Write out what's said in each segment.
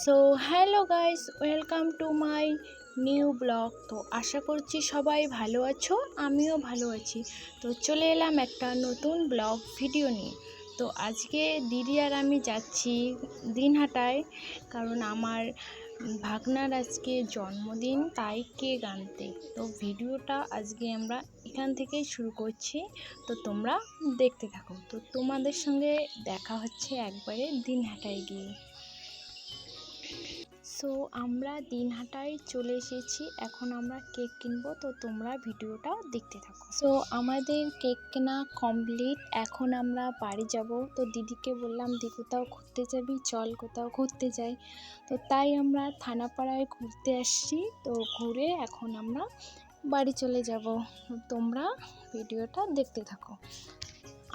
So hello guys, welcome to my new blog. তো আশা করছি সবাই ভালো আছো, আমিও ভালো আছি। তো চলে এলাম একটা নতুন ব্লগ ভিডিও নিয়ে। তো আজকে দিদি আর আমি যাচ্ছি দিনহাটায়, কারণ আমার ভাগনার আজকে জন্মদিন, তাই কেক আনতে। তো ভিডিওটা আজকে আমরা এখান থেকেই শুরু করছি, তো তোমরা দেখতে থাকো। তো তোমাদের সঙ্গে দেখা হচ্ছে একবারে দিনহাটায় গিয়ে। সো আমরা দিনহাটায় চলে এসেছি, এখন আমরা কেক কিনবো, তো তোমরা ভিডিওটা দেখতে থাকো। সো আমাদের কেক কেনা কমপ্লিট, এখন আমরা বাড়ি যাব। তো দিদিকে বললাম, দি কোথাও ঘুরতে যাবি, চল কোথাও ঘুরতে যাই। তো তাই আমরা থানাপাড়ায় ঘুরতে আসছি। তো ঘুরে এখন আমরা বাড়ি চলে যাব, তোমরা ভিডিওটা দেখতে থাকো।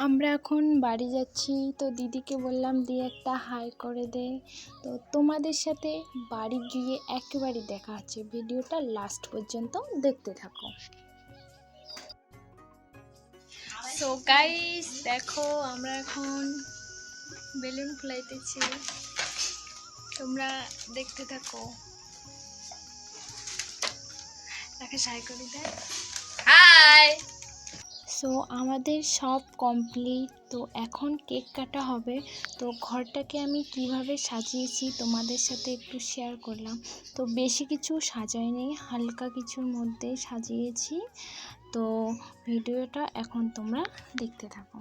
আমরা এখন বাড়ি যাচ্ছি। তো দিদিকে বললাম, দিয়ে একটা হাই করে দে। তো তোমাদের সাথে বাড়ি গিয়ে একেবারে দেখা হচ্ছে, ভিডিওটা লাস্ট পর্যন্ত দেখতে থাকো। সো গাইস দেখো, আমরা এখন বেলুন ফুলাইতেছি, তোমরা দেখতে থাকো। তাকে হাই করে দেয়, হাই। সো আমাদের সব কমপ্লিট, তো এখন কেক কাটা হবে। তো ঘরটাকে আমি কিভাবে সাজিয়েছি তোমাদের সাথে একটু শেয়ার করলাম। তো বেশি কিছু সাজাইনি, হালকা কিছুর মধ্যে সাজিয়েছি। তো ভিডিওটা এখন তোমরা দেখতে থাকো।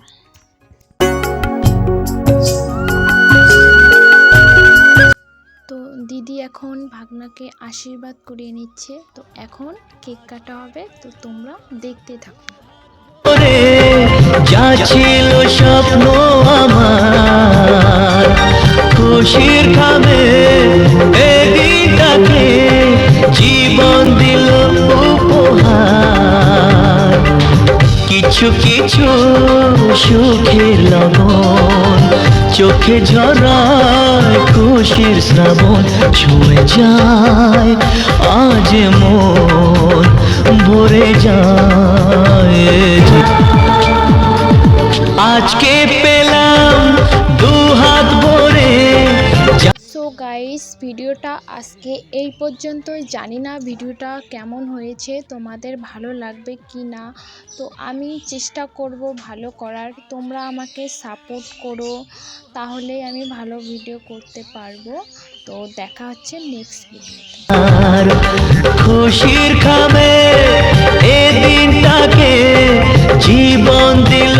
তো দিদি এখন ভাগনাকে আশীর্বাদ করিয়ে নিচ্ছে। তো এখন কেক কাটা হবে, তো তোমরা দেখতে থাকো। যা ছিল স্বপ্ন আমার, খুশির খাবে এদিনটাকে জীবন দিল উপহার। কিছু কিছু সুখের লগন চোখে ঝরায় খুশির শ্রাবণ, ছুঁয়ে যায় আজ মন, ভরে যায়। আজকে পেলাম দু হাত ভরে। সো গাইস ভিডিওটা আজকে এই পর্যন্তই। জানি না ভিডিওটা কেমন হয়েছে, তোমাদের ভালো লাগবে কি না। তো আমি চেষ্টা করব ভালো করার, তোমরা আমাকে সাপোর্ট করো, তাহলে আমি ভালো ভিডিও করতে পারবো। তো দেখা হচ্ছে নেক্সট ভিডিওতে। খুশির খাবে এ দিনটাকে জীবন দিল।